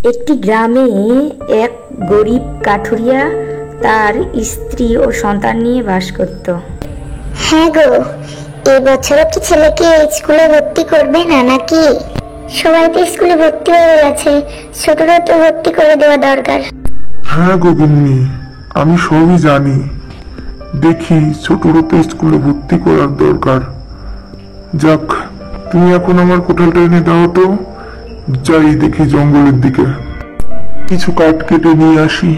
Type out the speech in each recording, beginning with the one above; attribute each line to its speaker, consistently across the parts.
Speaker 1: একটি গ্রামে এক গরিব কাঠুরিয়া তার স্ত্রী ও সন্তান নিয়ে বাস করত।
Speaker 2: হ্যাঁ গো, এবছরও কি ছেলেকে স্কুলে ভর্তি করবে না নাকি? সবাই তো স্কুলে ভর্তি হয়ে গেছে, ছোটরা তো ভর্তি করে দেওয়া দরকার।
Speaker 3: হ্যাঁ গো গিন্নি, আমি সবই জানি। দেখি ছোটরা তো স্কুলে ভর্তি করার দরকার। যাক, তুমি এখন আমার কোঠালটা এনে দাও তো, যাই দেখি জঙ্গলের দিকে কিছু কাঠ কেটে নিয়ে আসি।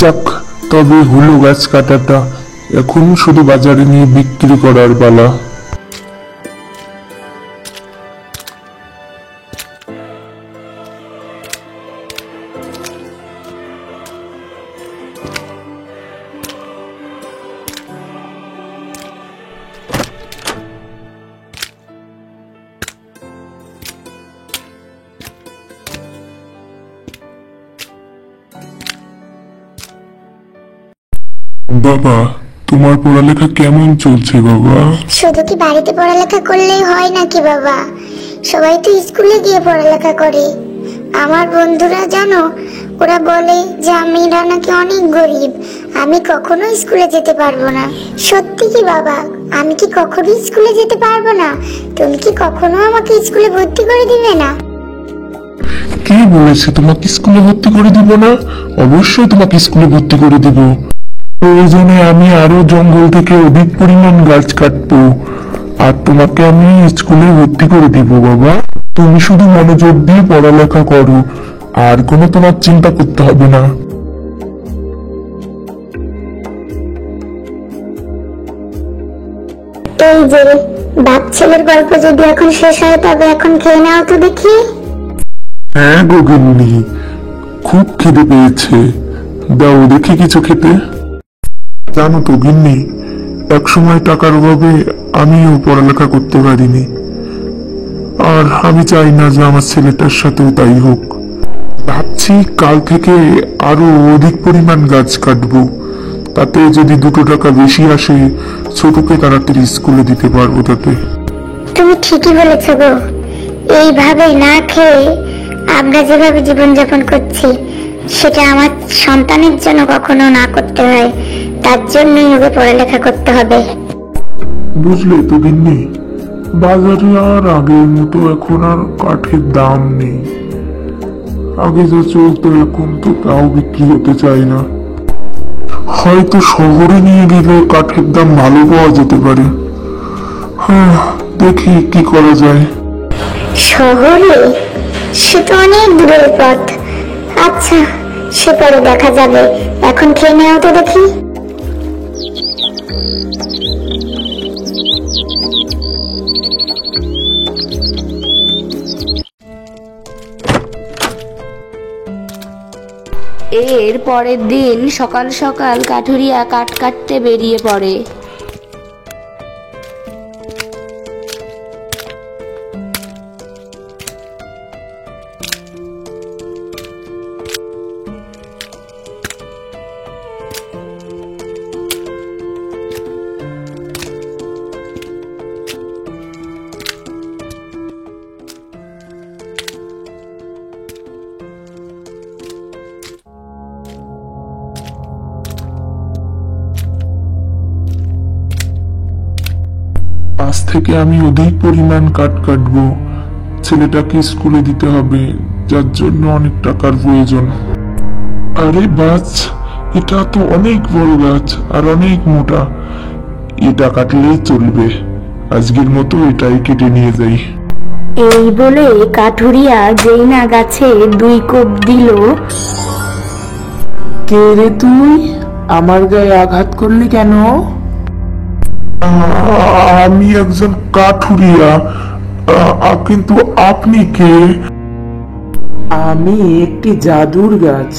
Speaker 3: যাক, তবে হলো গাছ কাটাটা, এখন শুধু বাজারে নিয়ে বিক্রি করার পালা। বাবা, তোমার পড়ালেখা কেমন চলছে বাবা?
Speaker 2: শুধু কি বাড়িতে পড়ালেখা করলেই হয় নাকি বাবা? সবাই তো স্কুলে গিয়ে পড়ালেখা করে। আমার বন্ধুরা জানো, ওরা বলে যে আমিরা নাকি অনেক গরিব, আমি কখনো স্কুলে যেতে পারবো না। সত্যি কি বাবা? আমি কি কখনো স্কুলে যেতে পারবো না? তুমি কি কখনো আমাকে স্কুলে ভর্তি করে দিবে না?
Speaker 3: কে বলেছে তোমাকে স্কুলে ভর্তি করে দিব না? অবশ্যই তোমাকে স্কুলে ভর্তি করে দিব। প্রয়োজনে আমি আরো জঙ্গল থেকে অধিক পরিমাণ গাছ কাটবো, আর তোমাকে আমি স্কুলে ভর্তি করে দিব বাবা। তুমি শুধু মনোযোগ দিয়ে পড়ালেখা করো, আর কোনো তোমার চিন্তা করতে হবে না।
Speaker 2: এই যে বাপ ছেলের গল্প যদি এখন শেষ হয়, তবে এখন খেয়ে নাও তো দেখি।
Speaker 3: হ্যাঁ গো গিন্নি, খুব খিদে পেয়েছে, দাও দেখি কিছু খেতে। জানো তো গিন্নি, একসময় টাকার অভাবে আমিও পড়ালেখা করতে পারিনি, আর আমি চাই না যে আমার ছেলেটার সাথেও তাই হোক। ভাবছি কাল থেকে আরো অধিক পরিমাণ গাছ কাটবো, তাতে যদি 2 টাকা বেশি আসে, ছোটকে তাড়াতাড়ি স্কুলে দিতে পারবো তাতে।
Speaker 2: তুমি ঠিকই বলেছ গো। এইভাবে না খেয়ে আমরা যেভাবে জীবনযাপন করছি, সেটা আমার সন্তানের জন্য কখনো না করতে হয়। তার জন্যই ওকে পড়ালেখা করতে হবে।
Speaker 3: বুঝলে তো গিন্নি, বাজারে আর আগের মতো এখন আর কাঠের দাম নেই। আগে যা চলতো এখন তো তাও বিক্রি হতে চায় না। হয়তো শহরে নিয়ে গেলে কাঠের দাম ভালো পাওয়া যেতে পারে। হ্যাঁ, দেখি কি করা যায়।
Speaker 2: শহরে? সে তো অনেক দূরের পথ। আচ্ছা, সে পরে দেখা যাবে, এখন খেয়ে নেও তো দেখি।
Speaker 1: এর পরের দিন সকাল সকাল কাঠুরিয়া কাঠ কাটতে বেরিয়ে পড়ে।
Speaker 3: আজ থেকে আমি অধিক পরিমাণ কাঠ কাটবো, ছেলেটাকে স্কুলে দিতে হবে, যার জন্য অনেক টাকার প্রয়োজন। আরে বাস, এটা তো অনেক বড় গাছ আর অনেক মোটা, এটা কাটলেই চলবে। আজকের মতো এটাই কেটে নিয়ে যাই।
Speaker 1: এই বলে কাঠুরিয়া যেই না গাছে 2 কোপ দিল,
Speaker 4: কে রে তুই? আমার গায়ে আঘাত করলি কেন?
Speaker 3: আমি একজন কাঠুরিয়া, কিন্তু আপনি কে?
Speaker 4: আমি একটি জাদুর গাছ।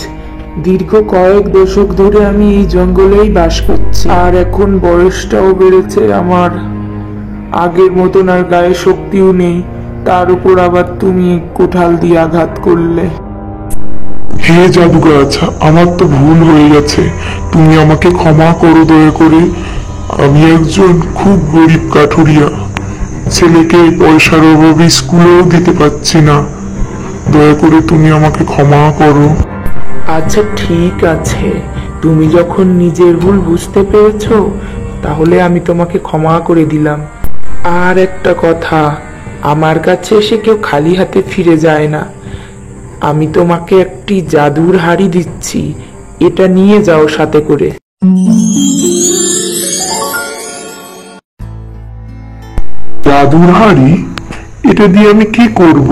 Speaker 4: দীর্ঘ কয়েক দশক ধরে আমি এই জঙ্গলেই বাস করছি, আর এখন বয়সটাও বেড়েছে আমার। আগের মতন আর গায়ে শক্তিও নেই, তার উপর আবার তুমি কোঠাল দিয়ে আঘাত করলে।
Speaker 3: হে জাদু গাছ, আমার তো ভুল হয়ে গেছে, তুমি আমাকে ক্ষমা করো দয়া করে। আমি একজন খুব গরিব কাঠুরিয়া, ছেলেকে পয়সার অভাবে স্কুলেও দিতে পারছি না, দয়া করে তুমি আমাকে ক্ষমা করো।
Speaker 4: আচ্ছা ঠিক আছে, তুমি যখন নিজের ভুল বুঝতে পেরেছো তাহলে আমি তোমাকে ক্ষমা করে দিলাম। আর একটা কথা, আমার কাছে এসে কেউ খালি হাতে ফিরে যায় না। আমি তোমাকে একটি জাদুর হাড়ি দিচ্ছি, এটা নিয়ে যাও সাথে করে।
Speaker 3: জাদুর হাড়ি? এটা দিয়ে আমি কি করব?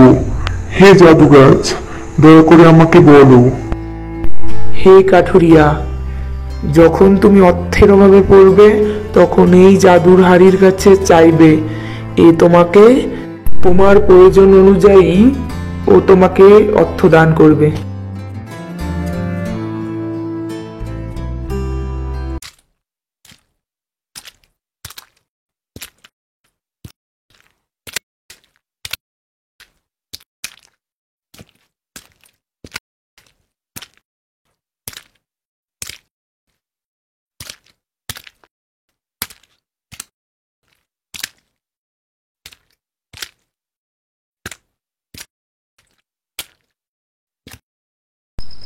Speaker 3: হে জাদু গাছ, দয়া করে আমাকে বলো।
Speaker 4: হে কাঠুরিয়া, যখন তুমি অর্থের অভাবে পড়বে তখন এই জাদুর হাড়ির কাছে চাইবে, এ তোমাকে তোমার প্রয়োজন অনুযায়ী ও তোমাকে অর্থ দান করবে।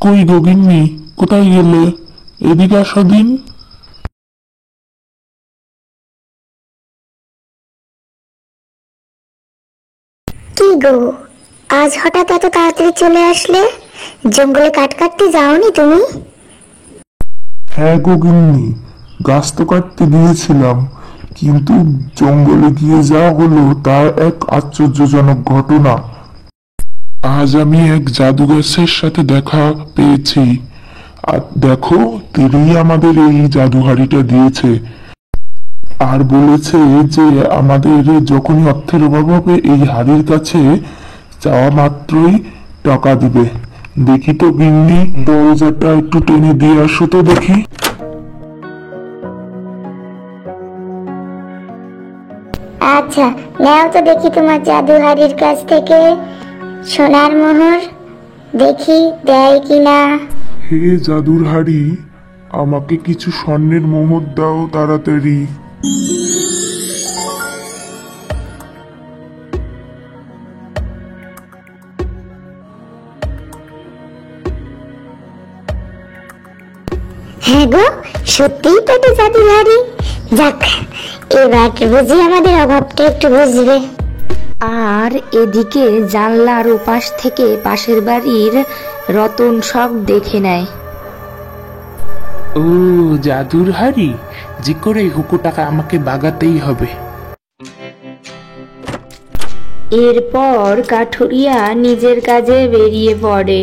Speaker 3: কই গো গিন্নি, কোথায় গেলে? এদিকে আসো দিন।
Speaker 2: কি গো, আজ হঠাৎ এত তাড়াতাড়ি চলে আসলে? জঙ্গলে কাঠ কাটতে যাওনি তুমি?
Speaker 3: হ্যাঁ গো গিন্নি, গাছ তো কাটতে গিয়েছিলাম, কিন্তু জঙ্গলে গিয়ে যা হলো তা এক আশ্চর্যজনক ঘটনা। আজ আমি এক জাদু গাছের সাথে দেখা পেয়েছি, আর দেখো, তিনিই আমাদের এই জাদুহাড়িটা দিয়েছে, আর বলেছে যে আমাদের যখনই অর্থের অভাব হবে এই হাড়ির কাছে চাওয়া মাত্রই টাকা দিবে। দেখি তো গিন্নি, দরজাটা একটু টেনে দিয়ে আসো তো দেখি।
Speaker 2: আচ্ছা, নাও তো দেখি তোমার জাদুহারির কাছ থেকে সোনার মোহর, দেখি দেয় কিনা।
Speaker 3: হে জাদুর হাড়ি, আমাকে কিছু স্বর্ণের মোহর দাও তাড়াতাড়ি।
Speaker 2: হ্যাঁ গো, সত্যিই তো এটা জাদুহারি। যাক, এবার বুঝি আমাদের অভাবটা একটু বুঝবে।
Speaker 1: আর এদিকে জানলার ওপাশ থেকে পাশের বাড়ির রতন সব দেখে নেয়।
Speaker 4: ও জাদুর হাড়ি, যে করে হুকু টাকা আমাকে বাগাতেই হবে।
Speaker 1: এরপর কাঠুরিয়া নিজের কাজে বেরিয়ে পড়ে।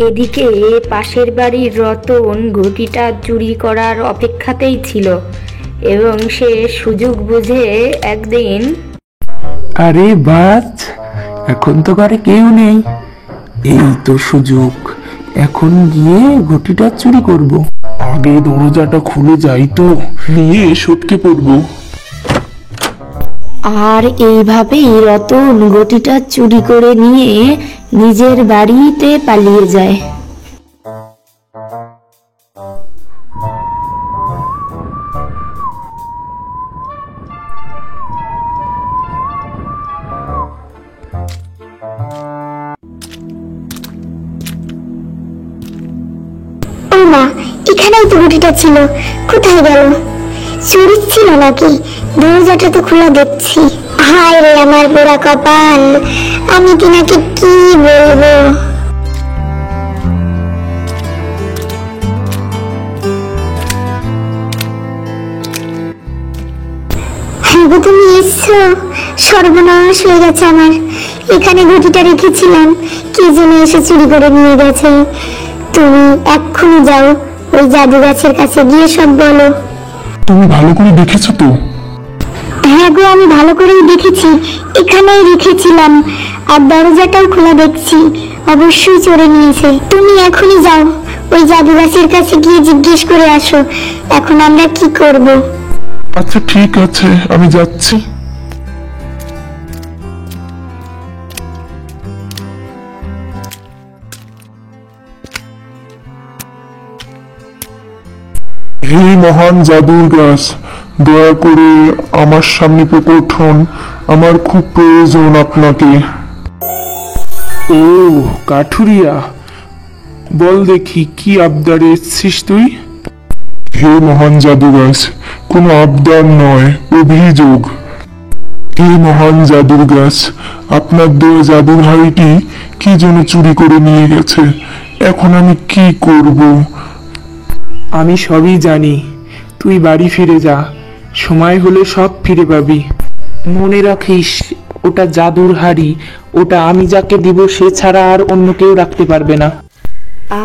Speaker 1: এদিকে পাশের বাড়ির রতন ঘটিটা চুরি করার অপেক্ষাতেই ছিল এবং সে সুযোগ বুঝে একদিন,
Speaker 4: আরে বাস, এখন তো ঘরে কেউ নেই, এই তো সুযোগ, এখন গিয়ে ঘটিটা চুরি করব।
Speaker 3: আগে দরজাটা খুলে যাই তো, নিয়ে সটকে পড়বো।
Speaker 1: আর এইভাবেই রতন ঘটিটা চুরি করে নিয়ে নিজের বাড়িতে পালিয়ে যায়।
Speaker 2: এই না, এখানেই তো ঘটিটা ছিল, কোথায় গেল? চুরি ছিল নাকি? দরজাটা তো খোলা দেখছি। হায় রে আমার পোড়া কপাল, আমি তিনাকে কি বলবো? হ্যাঁ গো, তুমি এসছো? সর্বনাশ হয়ে গেছে আমার। এখানে ঘটিটা রেখেছিলাম, কি যেন এসে চুরি করে নিয়ে গেছে। তুমি এক্ষুনি যাও, ওই জাদু গাছের কাছে গিয়ে সব বলো।
Speaker 3: তুমি ভালো করে দেখেছো তো?
Speaker 2: হ্যাঁ গো, আমি ভালো করেই দেখেছি, এখানেই রেখেছিলাম, আর দরজাটাও খোলা দেখছি। অবশ্যই চোরে নিয়েছে। তুমি এখনই যাও, ওই জাদু গাছের কাছে গিয়ে জিজ্ঞেস করে আসো এখন আমরা কি করব।
Speaker 3: আচ্ছা ঠিক আছে, আমি যাচ্ছি। হে মহান জাদুর গাছ, দয়া করে আমার সামনে প্রকট হন, আমার খুব প্রয়োজন আপনাকে।
Speaker 4: ও কাঠুরিয়া, বল দেখি কি আবদারে এসছিস তুই?
Speaker 3: হে মহান জাদু গাছ, কোনো আবদার নয়, অভিযোগ। হে মহান জাদুর গাছ, আপনার দেওয়া জাদুর হাড়িটি কি যেন চুরি করে নিয়ে গেছে, এখন আমি কি করব?
Speaker 4: আমি সবই জানি, তুই বাড়ি ফিরে যা, সময় হলে সব ফিরে পাবি। মনে রাখিস, ওটা জাদুর হাড়ি, ওটা আমি যাকে দিব সে ছাড়া আর অন্য কেউ রাখতে পারবে না।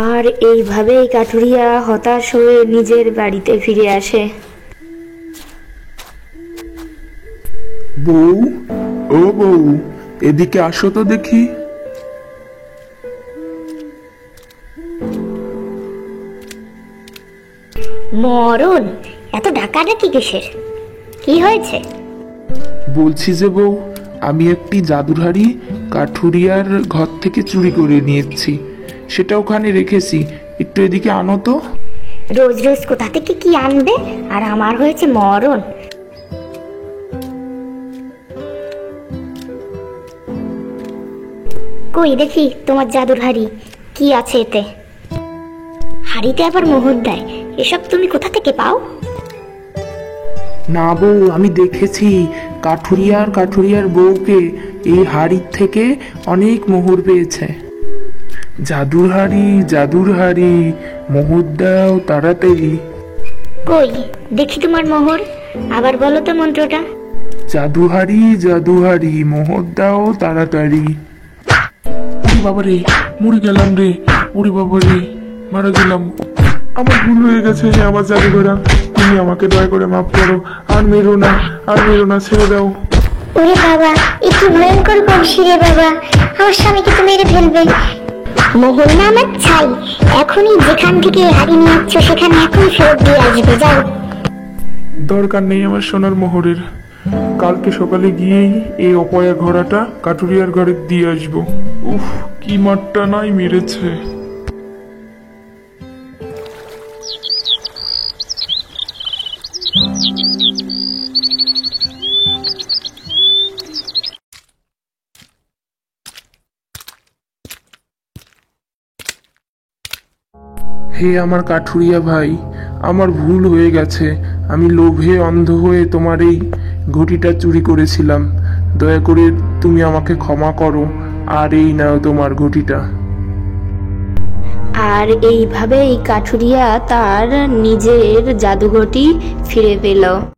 Speaker 1: আর এইভাবেই কাঠুরিয়া হতাশ হয়ে নিজের বাড়িতে ফিরে আসে।
Speaker 4: বউ, ও বউ, এদিকে আসো তো দেখি।
Speaker 2: মরণ, এত ডাকাডাকি কিসের? কি হয়েছে?
Speaker 4: বলছি যে বউ, আমি একটি জাদুর হাড়ি কাঠুরিয়ার ঘর থেকে চুরি করে নিয়েছি, সেটা ওখানে রেখেছি, একটু এদিকে আনো তো।
Speaker 2: রোজ রোজ কোথা থেকে কি আনবে, আর আমার হয়েছে মরণ। কই দেখি তোমার জাদুর হাড়ি, কি আছে এতে? হাড়িতে আবার মোহর দেয়, এসব তুমি কোথা থেকে পাও?
Speaker 4: না বউ, আমি দেখেছি কাঠুরিয়ার বউকে এই হাড়ির থেকে অনেক মোহর পেয়েছে। জাদুর হাড়ি, মোহর দাও তাড়াতাড়ি।
Speaker 2: কই দেখি তোমার মোহর, আবার বলো তো মন্ত্রটা।
Speaker 4: জাদু হাড়ি, মোহর দাও তাড়াতাড়ি।
Speaker 3: ওরে বাবারে, মরে গেলাম রে, ওরে বাবারে, মারা গেলাম। আমার ভুল হয়ে গেছে, হে আমার জাদুঘরা, তুমি আমাকে দয়া করে মাফ করো, আর মেরো না, ছেড়ে দাও।
Speaker 2: ওরে বাবা, একটু ভয়ঙ্কর বংশী রে বাবা, আমার স্বামীকে তো মেরে ফেলবে। মোহর না আমার ছাই, এখনই যেখান থেকে হাড়ি নিয়ে যাচ্ছ সেখানে এখন ফেরত দিয়ে আসবে, যাও।
Speaker 3: দরকার নেই আমার সোনার মোহরের, কালকে সকালে গিয়েই এই অপয়া ঘোড়াটা কাটুরিয়ার ঘরে দিয়ে আসবো। উফ, কি মারটা নাই মেরেছে।
Speaker 4: হে আমার কাঠুরিয়া ভাই, আমার ভুল হয়ে গেছে, আমি লোভে অন্ধ হয়ে তোমার এই ঘটিটা চুরি করেছিলাম, দয়া করে তুমি আমাকে ক্ষমা করো, আর এই নাও তোমার ঘটিটা।
Speaker 1: আর এইভাবেই কাঠুরিয়া তার নিজের জাদুঘটি ফিরে পেল।